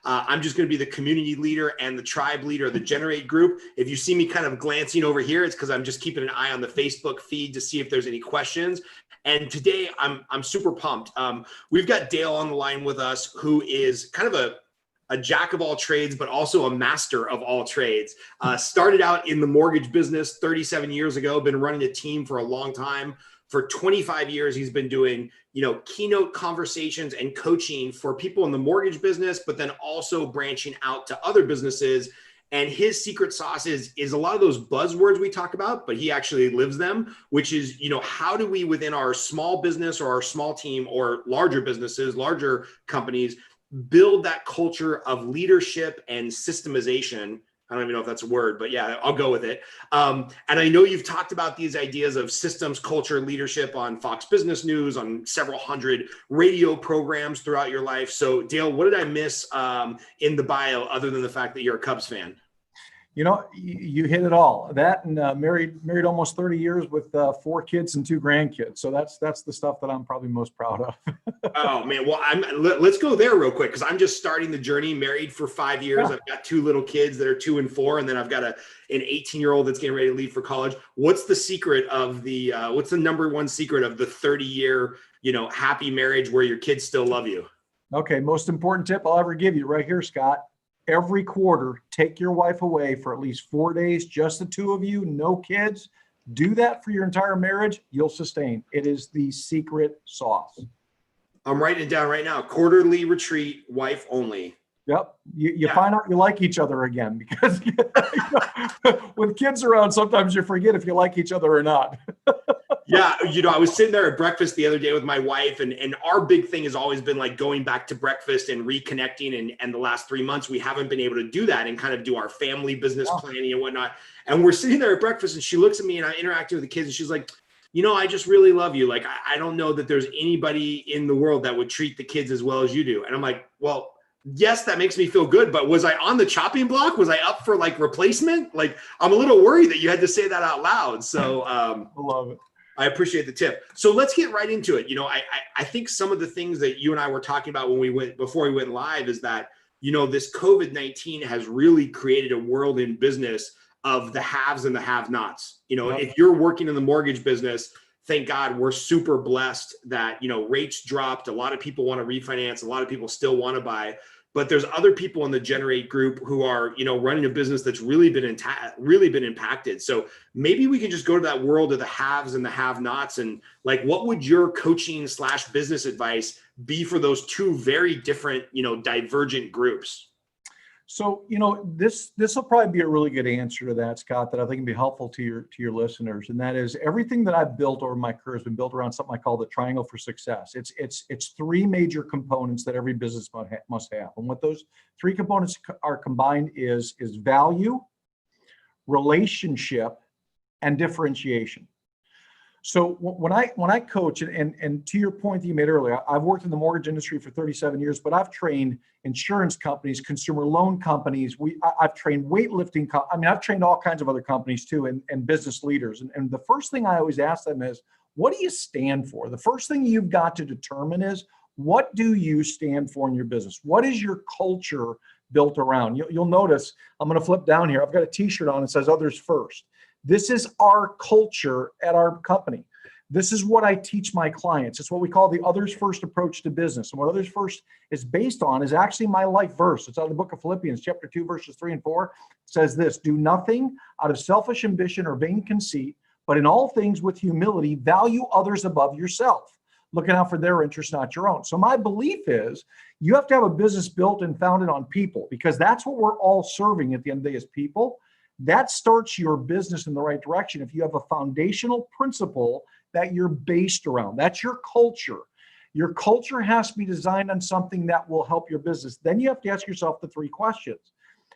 I'm just going to be the community leader and the tribe leader of the Generate group. If you see me kind of glancing over here, it's because I'm just keeping an eye on the Facebook feed to see if there's any questions. And today I'm super pumped. We've got Dale on the line with us, who is kind of a jack of all trades, but also a master of all trades. Started out in the mortgage business 37 years ago, been running a team for a long time. For 25 years, he's been doing, keynote conversations and coaching for people in the mortgage business, but then also branching out to other businesses. And his secret sauce is a lot of those buzzwords we talk about, but he actually lives them, which is, how do we within our small business or our small team or larger businesses, larger companies, build that culture of leadership and systemization. I don't even know if that's a word, but yeah, I'll go with it. And I know you've talked about these ideas of systems, culture, leadership on Fox Business News, on several hundred radio programs throughout your life. So Dale, what did I miss in the bio other than the fact that you're a Cubs fan? You hit it all. That and married almost 30 years with 4 kids and 2 grandkids. So that's the stuff that I'm probably most proud of. Oh man, well, let's go there real quick, because I'm just starting the journey. Married for 5 years. Yeah. I've got 2 little kids that are 2 and 4, and then I've got an 18-year-old that's getting ready to leave for college. What's the secret of the? What's the number one secret of the 30-year, happy marriage where your kids still love you? Okay, most important tip I'll ever give you right here, Scott. Every quarter, take your wife away for at least 4 days, just the 2 of you, no kids. Do that for your entire marriage. You'll sustain. It is the secret sauce. I'm writing it down right now. Quarterly retreat, wife only. Yep. You find out you like each other again, because with kids around, sometimes you forget if you like each other or not. Yeah. I was sitting there at breakfast the other day with my wife, and our big thing has always been like going back to breakfast and reconnecting. And the last 3 months, we haven't been able to do that and kind of do our family business planning and whatnot. And we're sitting there at breakfast, and she looks at me, and I interacted with the kids, and she's like, I just really love you. Like, I don't know that there's anybody in the world that would treat the kids as well as you do. And I'm like, well, yes, that makes me feel good. But was I on the chopping block? Was I up for like replacement? Like, I'm a little worried that you had to say that out loud. So I love it. I appreciate the tip. So let's get right into it. I think some of the things that you and I were talking about before we went live is that, this COVID-19 has really created a world in business of the haves and the have-nots. If you're working in the mortgage business, thank God we're super blessed that, rates dropped. A lot of people want to refinance. A lot of people still want to buy. But there's other people in the Generate group who are, running a business that's really been impacted. So maybe we can just go to that world of the haves and the have-nots, and like, what would your coaching / business advice be for those 2 very different, divergent groups? So, this will probably be a really good answer to that, Scott, that I think can be helpful to your listeners. And that is, everything that I've built over my career has been built around something I call the triangle for success. It's 3 major components that every business must have. And what those 3 components are combined is value, relationship, and differentiation. So when I coach, and to your point that you made earlier, I've worked in the mortgage industry for 37 years, but I've trained insurance companies, consumer loan companies. I've trained weightlifting. I've trained all kinds of other companies too, and business leaders. And the first thing I always ask them is, what do you stand for? The first thing you've got to determine is, what do you stand for in your business? What is your culture built around? You'll notice, I'm going to flip down here. I've got a t-shirt on that says others first. This is our culture at our company. This is what I teach my clients. It's what we call the others first approach to business. And what others first is based on is actually my life verse. It's out of the book of Philippians, chapter 2, verses 3 and 4. It says this: do nothing out of selfish ambition or vain conceit, but in all things with humility, value others above yourself, looking out for their interests, not your own. So my belief is you have to have a business built and founded on people, because that's what we're all serving at the end of the day, is people. That starts your business in the right direction if you have a foundational principle that you're based around. That's your culture. Your culture has to be designed on something that will help your business. Then you have to ask yourself the 3 questions.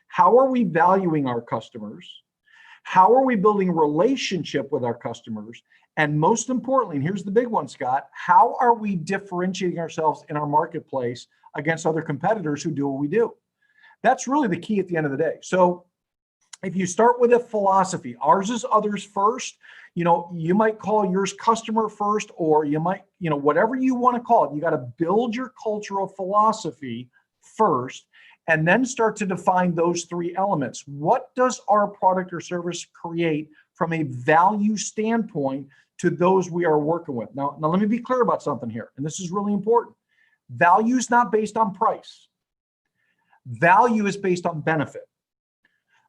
How are we valuing our customers? How are we building a relationship with our customers? And most importantly, and here's the big one, Scott, how are we differentiating ourselves in our marketplace against other competitors who do what we do? That's really the key at the end of the day. So if you start with a philosophy, ours is others first. You might call yours customer first, or you might, whatever you want to call it. You got to build your cultural philosophy first, and then start to define those three elements. What does our product or service create from a value standpoint to those we are working with? Now let me be clear about something here, and this is really important. Value is not based on price. Value is based on benefit.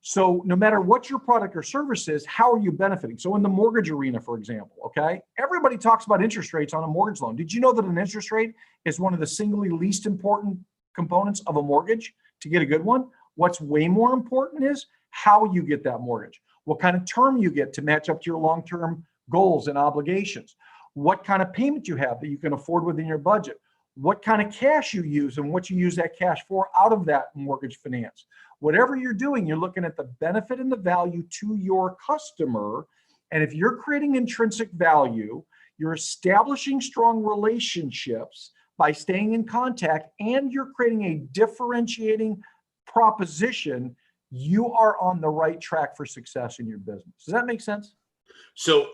So no matter what your product or service is, how are you benefiting? So in the mortgage arena, for example, okay, everybody talks about interest rates on a mortgage loan. Did you know that an interest rate is one of the singly least important components of a mortgage to get a good one? What's way more important is how you get that mortgage, what kind of term you get to match up to your long-term goals and obligations, what kind of payment you have that you can afford within your budget, what kind of cash you use and what you use that cash for out of that mortgage finance. Whatever you're doing, you're looking at the benefit and the value to your customer. And if you're creating intrinsic value, you're establishing strong relationships by staying in contact, and you're creating a differentiating proposition, you are on the right track for success in your business. Does that make sense? So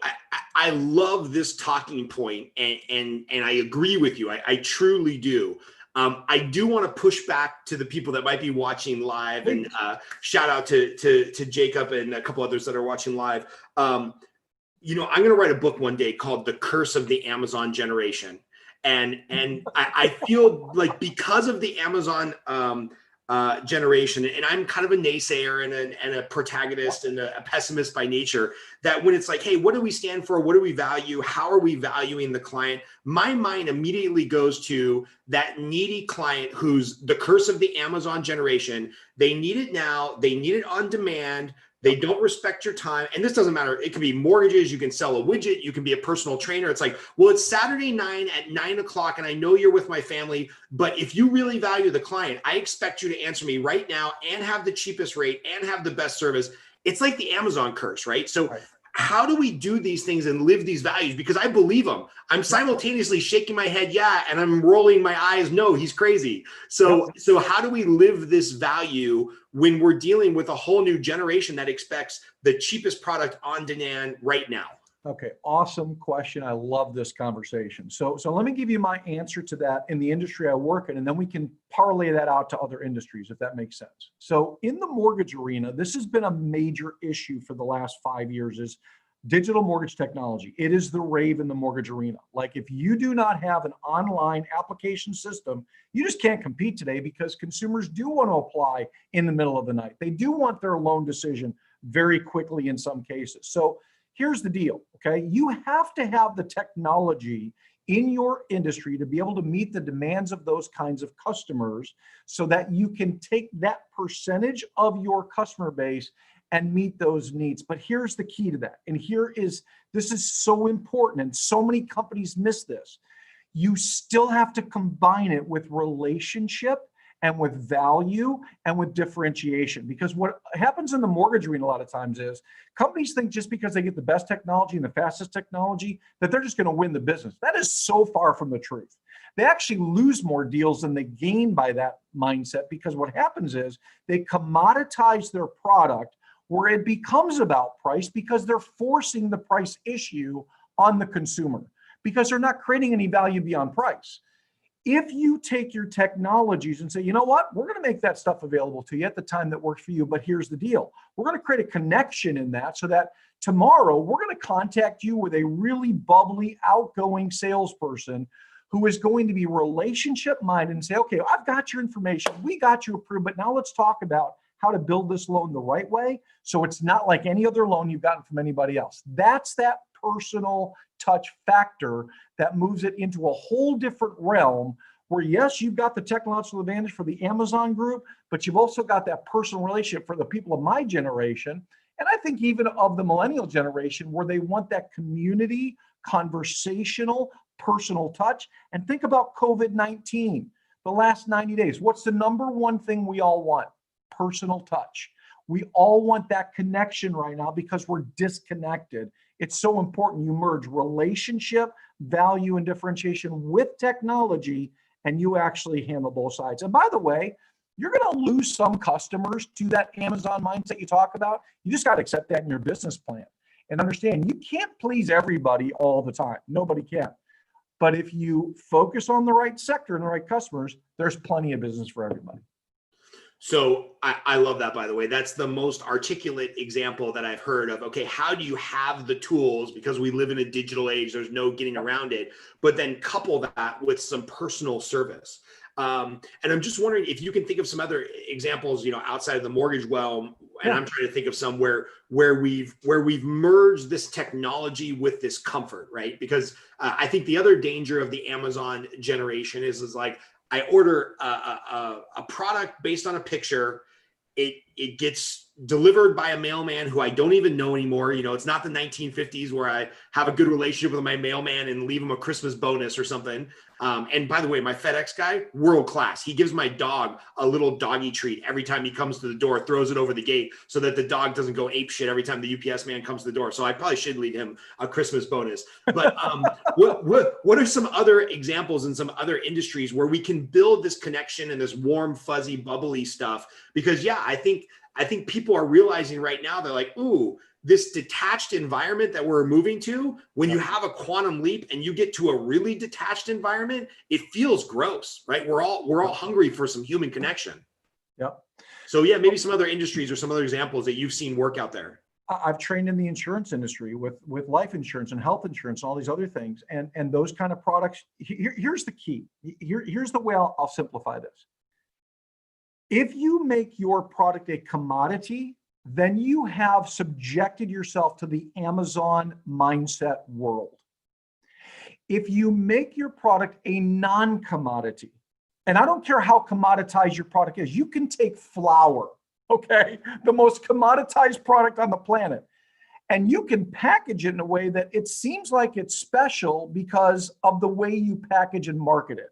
I love this talking point, and I agree with you. I truly do. I do want to push back to the people that might be watching live, and shout out to Jacob and a couple others that are watching live. I'm going to write a book one day called The Curse of the Amazon Generation. And I feel like because of the Amazon generation, and I'm kind of a naysayer and a protagonist and a pessimist by nature, that when it's like, hey, what do we stand for? What do we value? How are we valuing the client? My mind immediately goes to that needy client who's the curse of the Amazon generation. They need it now. They need it on demand. They don't respect your time. And this doesn't matter. It could be mortgages. You can sell a widget. You can be a personal trainer. It's like, well, it's Saturday night at 9 o'clock and I know you're with my family, but if you really value the client, I expect you to answer me right now and have the cheapest rate and have the best service. It's like the Amazon curse, right? So how do we do these things and live these values? Because I believe them. I'm simultaneously shaking my head, yeah, and I'm rolling my eyes, no, he's crazy. So how do we live this value when we're dealing with a whole new generation that expects the cheapest product on demand right now? Okay, awesome question. I love this conversation. So let me give you my answer to that in the industry I work in, and then we can parlay that out to other industries, if that makes sense. So in the mortgage arena, this has been a major issue for the last 5 years, is digital mortgage technology. It is the rave in the mortgage arena. Like, if you do not have an online application system, you just can't compete today, because consumers do want to apply in the middle of the night. They do want their loan decision very quickly in some cases. So here's the deal, okay? You have to have the technology in your industry to be able to meet the demands of those kinds of customers, so that you can take that percentage of your customer base and meet those needs. But here's the key to that. And this is so important, and so many companies miss this. You still have to combine it with relationship and with value and with differentiation. Because what happens in the mortgage arena a lot of times is companies think just because they get the best technology and the fastest technology that they're just going to win the business. That is so far from the truth. They actually lose more deals than they gain by that mindset, because what happens is they commoditize their product where it becomes about price, because they're forcing the price issue on the consumer, because they're not creating any value beyond price. If you take your technologies and say, you know what, we're going to make that stuff available to you at the time that works for you, but here's the deal. We're going to create a connection in that, so that tomorrow we're going to contact you with a really bubbly, outgoing salesperson who is going to be relationship minded and say, okay, I've got your information. We got you approved, but now let's talk about how to build this loan the right way, so it's not like any other loan you've gotten from anybody else. That's that personal touch factor that moves it into a whole different realm, where yes, you've got the technological advantage for the Amazon group, but you've also got that personal relationship for the people of my generation. And I think even of the millennial generation, where they want that community, conversational, personal touch. And think about COVID-19, the last 90 days. What's the number one thing we all want? Personal touch. We all want that connection right now, because we're disconnected. It's so important you merge relationship, value, and differentiation with technology, and you actually handle both sides. And by the way, you're going to lose some customers to that Amazon mindset you talk about. You just got to accept that in your business plan and understand you can't please everybody all the time. Nobody can. But if you focus on the right sector and the right customers, there's plenty of business for everybody. So I love that, by the way. That's the most articulate example that I've heard of. Okay, how do you have the tools, because we live in a digital age, there's no getting around it, but then couple that with some personal service. And I'm just wondering if you can think of some other examples, outside of the mortgage realm. And I'm trying to think of some where we've merged this technology with this comfort, right? Because I think the other danger of the Amazon generation is like, I order a product based on a picture. It gets delivered by a mailman who I don't even know anymore. It's not the 1950s where I have a good relationship with my mailman and leave him a Christmas bonus or something. And by the way, my FedEx guy, world class. He gives my dog a little doggy treat every time he comes to the door, throws it over the gate so that the dog doesn't go ape shit every time the UPS man comes to the door. So I probably should leave him a Christmas bonus. But what are some other examples in some other industries where we can build this connection and this warm, fuzzy, bubbly stuff? Because I think people are realizing right now, they're like, ooh, this detached environment that we're moving to, when you have a quantum leap and you get to a really detached environment, it feels gross, right? We're all hungry for some human connection. Yep. So maybe some other industries or some other examples that you've seen work out there. I've trained in the insurance industry with life insurance and health insurance, and all these other things, and those kind of products. Here's the key. Here's the way I'll simplify this. If you make your product a commodity, then you have subjected yourself to the Amazon mindset world. If you make your product a non-commodity, and I don't care how commoditized your product is, you can take flour, okay, the most commoditized product on the planet, and you can package it in a way that it seems like it's special because of the way you package and market it.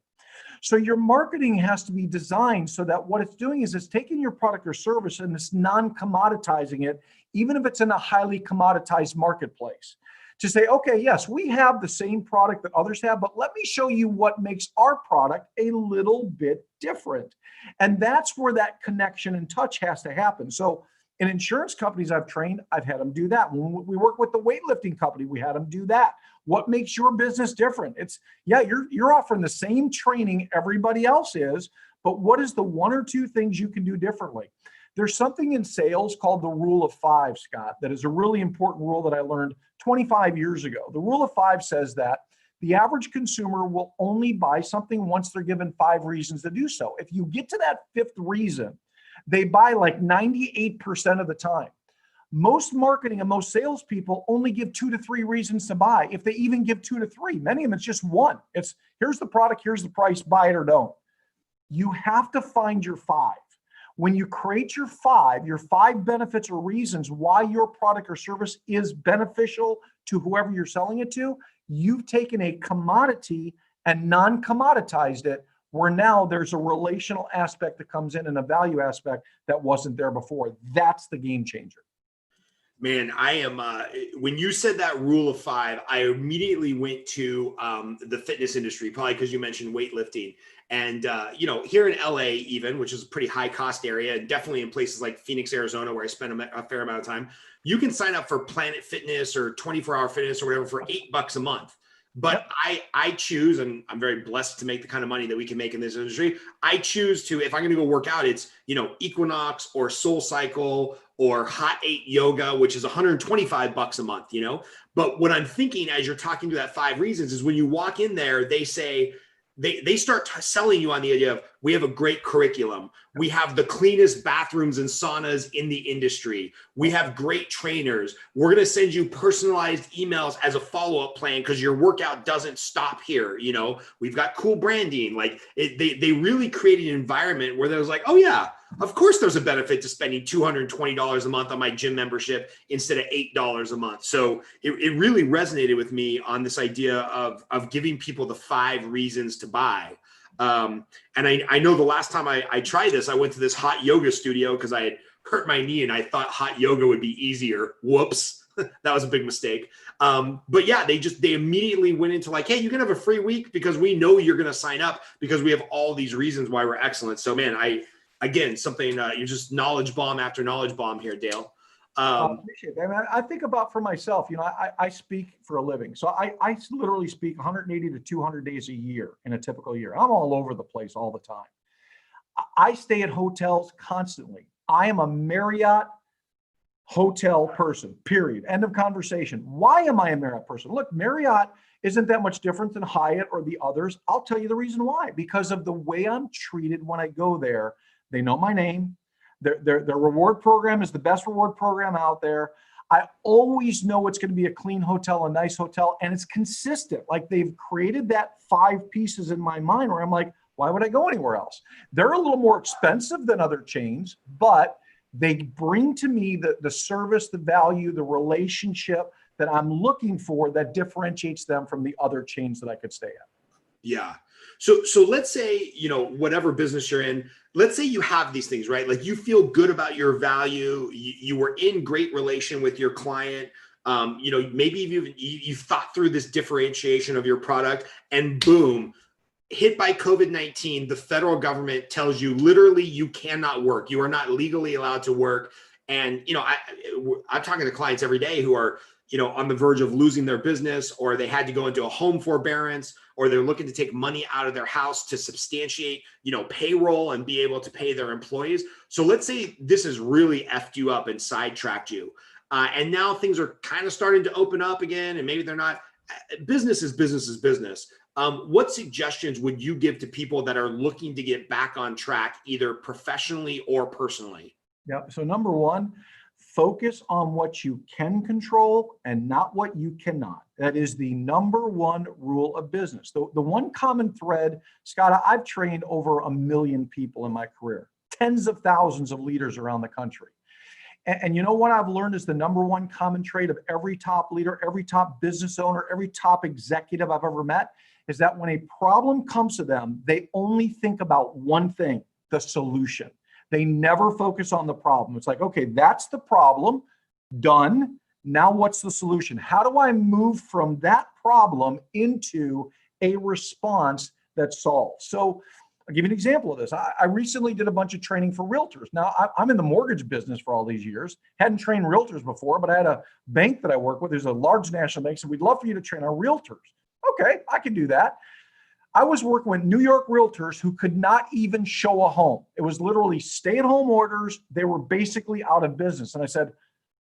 So your marketing has to be designed so that what it's doing is it's taking your product or service and it's non-commoditizing it, even if it's in a highly commoditized marketplace. To say, okay, yes, we have the same product that others have, but let me show you what makes our product a little bit different. And that's where that connection and touch has to happen. So in insurance companies I've trained, I've had them do that. When we work with the weightlifting company, we had them do that. What makes your business different? It's, you're offering the same training everybody else is, but what is the one or two things you can do differently? There's something in sales called the rule of five, Scott, that is a really important rule that I learned 25 years ago. The rule of five says that the average consumer will only buy something once they're given 5 reasons to do so. If you get to that 5th reason, they buy like 98% of the time. Most marketing and most salespeople only give 2 to 3 reasons to buy, if they even give 2 to 3. Many of them, it's just one. It's here's the product, here's the price, buy it or don't. You have to find your 5. When you create your 5 benefits or reasons why your product or service is beneficial to whoever you're selling it to, you've taken a commodity and non-commoditized it, where now there's a relational aspect that comes in and a value aspect that wasn't there before. That's the game changer. Man, I am, when you said that rule of 5, I immediately went to the fitness industry, probably because you mentioned weightlifting. And, here in LA even, which is a pretty high cost area, and definitely in places like Phoenix, Arizona, where I spend a fair amount of time, you can sign up for Planet Fitness or 24-hour fitness or whatever for $8 a month. But I choose, and I'm very blessed to make the kind of money that we can make in this industry. I choose to, if I'm going to go work out, it's, Equinox or Soul Cycle or Hot 8 Yoga, which is $125 a month, But what I'm thinking as you're talking to that 5 reasons is when you walk in there, they say, they start selling you on the idea of, we have a great curriculum. We have the cleanest bathrooms and saunas in the industry. We have great trainers. We're going to send you personalized emails as a follow-up plan because your workout doesn't stop here. We've got cool branding. Like they really created an environment where there was like, oh yeah, of course there's a benefit to spending $220 a month on my gym membership instead of $8 a month. So it really resonated with me on this idea of giving people the 5 reasons to buy. And I know the last time I tried this, I went to this hot yoga studio because I had hurt my knee and I thought hot yoga would be easier. Whoops. That was a big mistake. But yeah, they immediately went into like, hey, you can have a free week because we know you're going to sign up because we have all these reasons why we're excellent. So man, you're just knowledge bomb after knowledge bomb here, Dale. I appreciate that. I think about for myself, I speak for a living. So I literally speak 180 to 200 days a year in a typical year. I'm all over the place all the time. I stay at hotels constantly. I am a Marriott hotel person, period. End of conversation. Why am I a Marriott person? Look, Marriott isn't that much different than Hyatt or the others. I'll tell you the reason why. Because of the way I'm treated when I go there. They know my name. Their reward program is the best reward program out there. I always know it's going to be a clean hotel, a nice hotel, and it's consistent. Like they've created that 5 pieces in my mind where I'm like, why would I go anywhere else? They're a little more expensive than other chains, but they bring to me the service, the value, the relationship that I'm looking for that differentiates them from the other chains that I could stay at. Yeah. So let's say, whatever business you're in, let's say you have these things, right? Like you feel good about your value. You were in great relation with your client. Maybe you've thought through this differentiation of your product, and boom, hit by COVID-19, the federal government tells you literally you cannot work. You are not legally allowed to work. And, I'm talking to clients every day who are, on the verge of losing their business, or they had to go into a home forbearance, or they're looking to take money out of their house to substantiate, payroll and be able to pay their employees. So let's say this has really effed you up and sidetracked you. And now things are kind of starting to open up again, and maybe they're not. Business is business. What suggestions would you give to people that are looking to get back on track, either professionally or personally? Yeah. So number one, focus on what you can control and not what you cannot. That is the number one rule of business. The one common thread, Scott, I've trained over 1 million people in my career, tens of thousands of leaders around the country. And you know what I've learned is the number one common trait of every top leader, every top business owner, every top executive I've ever met is that when a problem comes to them, they only think about one thing, the solution. They never focus on the problem. It's like, okay, that's the problem, done. Now what's the solution? How do I move from that problem into a response that solves? So I'll give you an example of this. I recently did a bunch of training for realtors. Now, I'm in the mortgage business for all these years. Hadn't trained realtors before, but I had a bank that I work with. There's a large national bank, so we'd love for you to train our realtors. Okay, I can do that. I was working with New York realtors who could not even show a home. It was literally stay-at-home orders. They were basically out of business. And I said,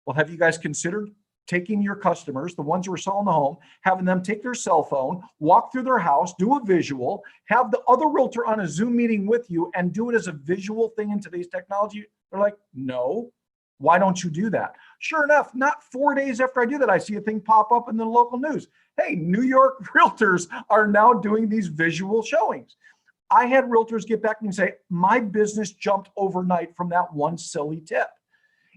well, have you guys considered taking your customers, the ones who are selling the home, having them take their cell phone, walk through their house, do a visual, have the other realtor on a Zoom meeting with you and do it as a visual thing in today's technology? They're like, no. Why don't you do that? Sure enough, not 4 days after I do that, I see a thing pop up in the local news. Hey, New York realtors are now doing these visual showings. I had realtors get back to me and say, my business jumped overnight from that one silly tip.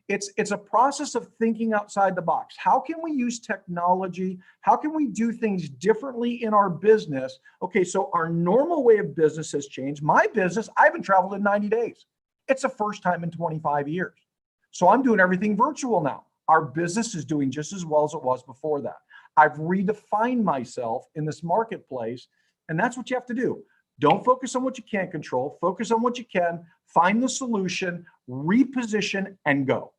It's a process of thinking outside the box. How can we use technology? How can we do things differently in our business? Okay, so our normal way of business has changed. My business, I haven't traveled in 90 days. It's the first time in 25 years. So I'm doing everything virtual now. Our business is doing just as well as it was before that. I've redefined myself in this marketplace, and that's what you have to do. Don't focus on what you can't control. Focus on what you can. Find the solution, reposition, and go.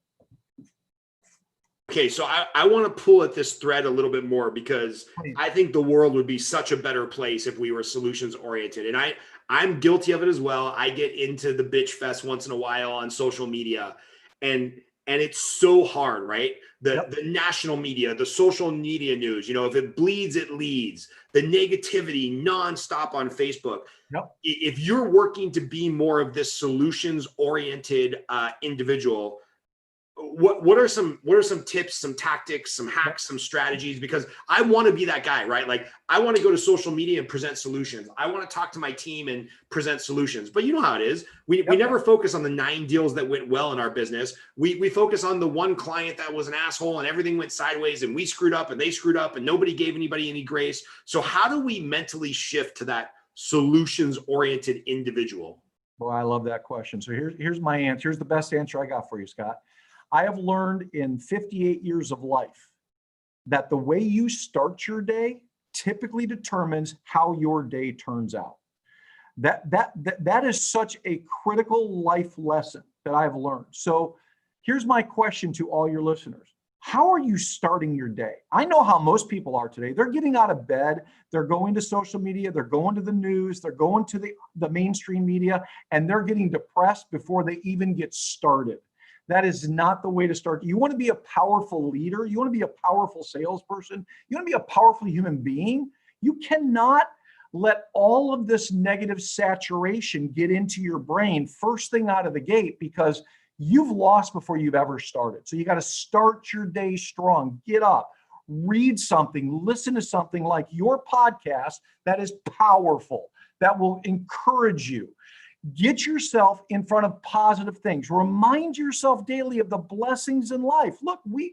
Okay, so I want to pull at this thread a little bit more because I think the world would be such a better place if we were solutions oriented. And I'm guilty of it as well. I get into the bitch fest once in a while on social media, and it's so hard, right? The national media, the social media news, if it bleeds, it leads. The negativity nonstop on Facebook. Yep. If you're working to be more of this solutions oriented individual, what are some tips, some tactics, some hacks, some strategies? Because I want to be that guy, right? Like I want to go to social media and present solutions. I want to talk to my team and present solutions. But you know how it is. We never focus on the 9 deals that went well in our business. We focus on the one client that was an asshole and everything went sideways and we screwed up and they screwed up and nobody gave anybody any grace. So how do we mentally shift to that solutions oriented individual? Well, I love that question. So here's my answer. Here's the best answer I got for you, Scott. I have learned in 58 years of life that the way you start your day typically determines how your day turns out. That is such a critical life lesson that I've learned. So here's my question to all your listeners. How are you starting your day? I know how most people are today. They're getting out of bed, they're going to social media, they're going to the news, they're going to the mainstream media, and they're getting depressed before they even get started. That is not the way to start. You want to be a powerful leader. You want to be a powerful salesperson. You want to be a powerful human being. You cannot let all of this negative saturation get into your brain first thing out of the gate, because you've lost before you've ever started. So you got to start your day strong. Get up, read something, listen to something like your podcast that is powerful, that will encourage you. Get yourself in front of positive things. Remind yourself daily of the blessings in life. Look, we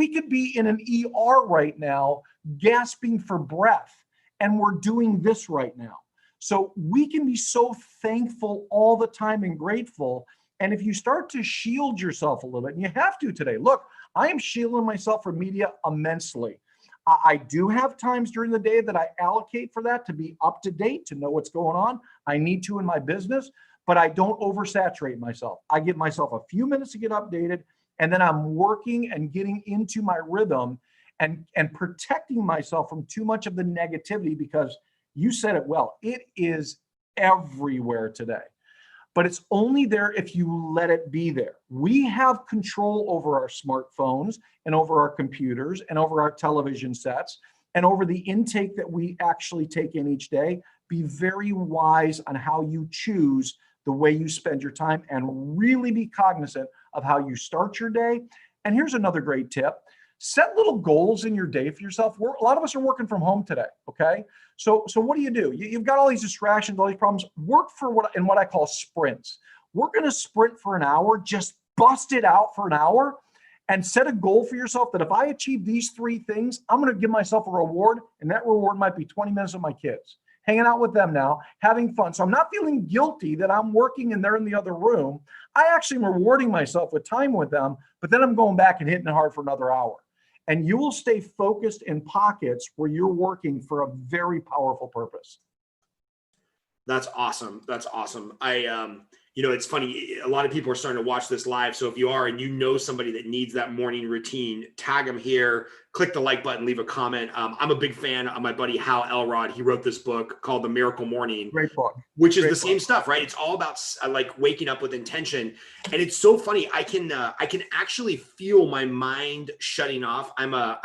could be in an ER right now, gasping for breath, and we're doing this right now. So we can be so thankful all the time and grateful. And if you start to shield yourself a little bit, and you have to today, look, I am shielding myself from media immensely. I do have times during the day that I allocate for that to be up to date, to know what's going on. I need to in my business, but I don't oversaturate myself. I give myself a few minutes to get updated, and then I'm working and getting into my rhythm and protecting myself from too much of the negativity, because you said it well, it is everywhere today. But it's only there if you let it be there. We have control over our smartphones and over our computers and over our television sets and over the intake that we actually take in each day. Be very wise on how you choose the way you spend your time, and really be cognizant of how you start your day. And here's another great tip. Set little goals in your day for yourself. A lot of us are working from home today, okay? So what do? You've got all these distractions, all these problems. Work for what I call sprints. We're gonna sprint for an hour, just bust it out for an hour, and set a goal for yourself that if I achieve these 3 things, I'm gonna give myself a reward, and that reward might be 20 minutes with my kids, hanging out with them now, having fun. So I'm not feeling guilty that I'm working and they're in the other room. I actually am rewarding myself with time with them, but then I'm going back and hitting it hard for another hour. And you will stay focused in pockets where you're working for a very powerful purpose. That's awesome. That's awesome. It's funny. A lot of people are starting to watch this live. So if you are, and you know somebody that needs that morning routine, tag them here, click the like button, leave a comment. I'm a big fan of my buddy, Hal Elrod. He wrote this book called The Miracle Morning, Great book, which is the same stuff, right? It's all about like waking up with intention. And it's so funny. I can actually feel my mind shutting off. I'm a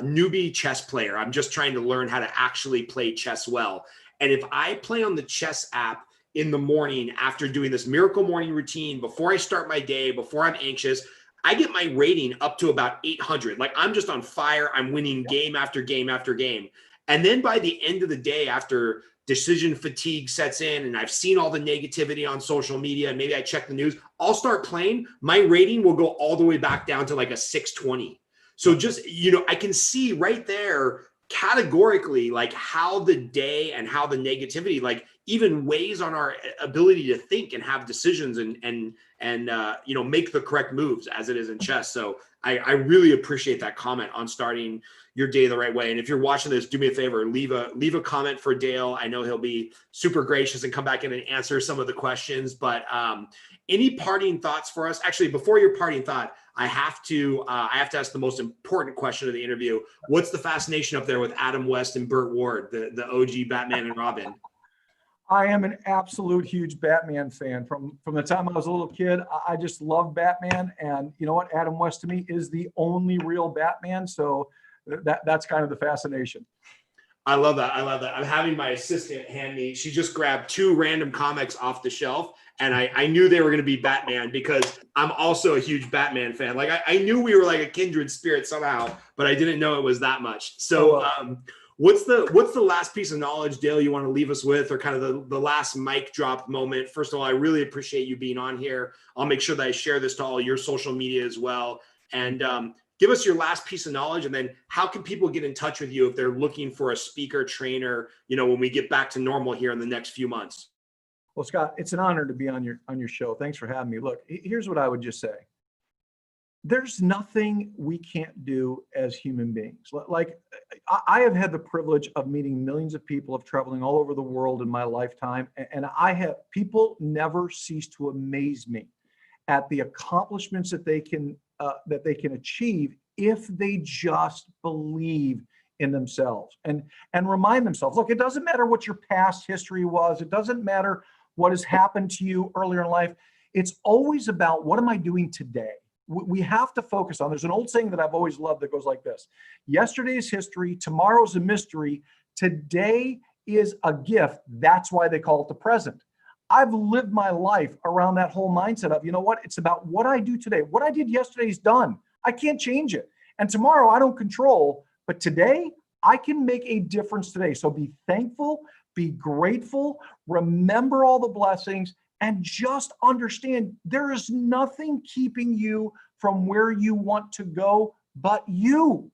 newbie chess player. I'm just trying to learn how to actually play chess well. And if I play on the chess app in the morning after doing this miracle morning routine, before I start my day, before I'm anxious, I get my rating up to about 800. Like, I'm just on fire. I'm winning game after game after game. And then by the end of the day, after decision fatigue sets in and I've seen all the negativity on social media and maybe I check the news, I'll start playing. My rating will go all the way back down to like a 620. So just, I can see right there categorically, like how the day and how the negativity, like, even weighs on our ability to think and have decisions and make the correct moves, as it is in chess. So I really appreciate that comment on starting your day the right way. And if you're watching this, do me a favor, leave a comment for Dale. I know he'll be super gracious and come back in and answer some of the questions. But any parting thoughts for us? Actually, before your parting thought, I have to ask the most important question of the interview. What's the fascination up there with Adam West and Burt Ward, the OG Batman and Robin? I am an absolute huge Batman fan. From the time I was a little kid, I just love Batman. And you know what? Adam West to me is the only real Batman. So that's kind of the fascination. I love that. I'm having my assistant hand me. She just grabbed 2 random comics off the shelf. And I knew they were going to be Batman because I'm also a huge Batman fan. Like, I knew we were like a kindred spirit somehow, but I didn't know it was that much. So what's the last piece of knowledge, Dale, you want to leave us with, or kind of the last mic drop moment? First of all, I really appreciate you being on here. I'll make sure that I share this to all your social media as well. And give us your last piece of knowledge, and then how can people get in touch with you if they're looking for a speaker, trainer, when we get back to normal here in the next few months? Well, Scott, it's an honor to be on your show. Thanks for having me. Look, here's what I would just say. There's nothing we can't do as human beings. Like, I have had the privilege of meeting millions of people, of traveling all over the world in my lifetime. And people never cease to amaze me at the accomplishments that they can achieve if they just believe in themselves and remind themselves, look, it doesn't matter what your past history was. It doesn't matter what has happened to you earlier in life. It's always about, what am I doing today? We have to focus on, there's an old saying that I've always loved that goes like this: yesterday's history, tomorrow's a mystery, today is a gift. That's why they call it the present. I've lived my life around that whole mindset of, you know what? It's about what I do today. What I did yesterday is done. I can't change it. And tomorrow I don't control, but today I can make a difference today. So be thankful, be grateful, remember all the blessings, and just understand there is nothing keeping you from where you want to go, but you.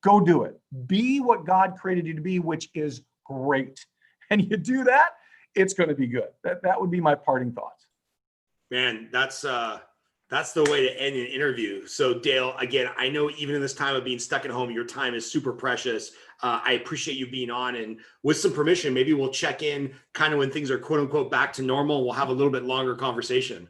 Go do it. Be what God created you to be, which is great. And you do that, it's going to be good. That would be my parting thoughts. Man, that's the way to end an interview. So Dale, again, I know even in this time of being stuck at home, your time is super precious. I appreciate you being on, and with some permission, maybe we'll check in kind of when things are quote unquote back to normal. We'll have a little bit longer conversation.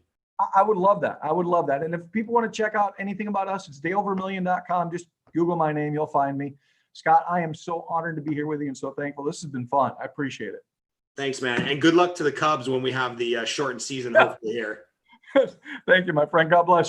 I would love that. I would love that. And if people want to check out anything about us, it's dalevermillion.com. Just Google my name. You'll find me. Scott, I am so honored to be here with you and so thankful. This has been fun. I appreciate it. Thanks, man. And good luck to the Cubs when we have the shortened season, hopefully here. Thank you, my friend. God bless you.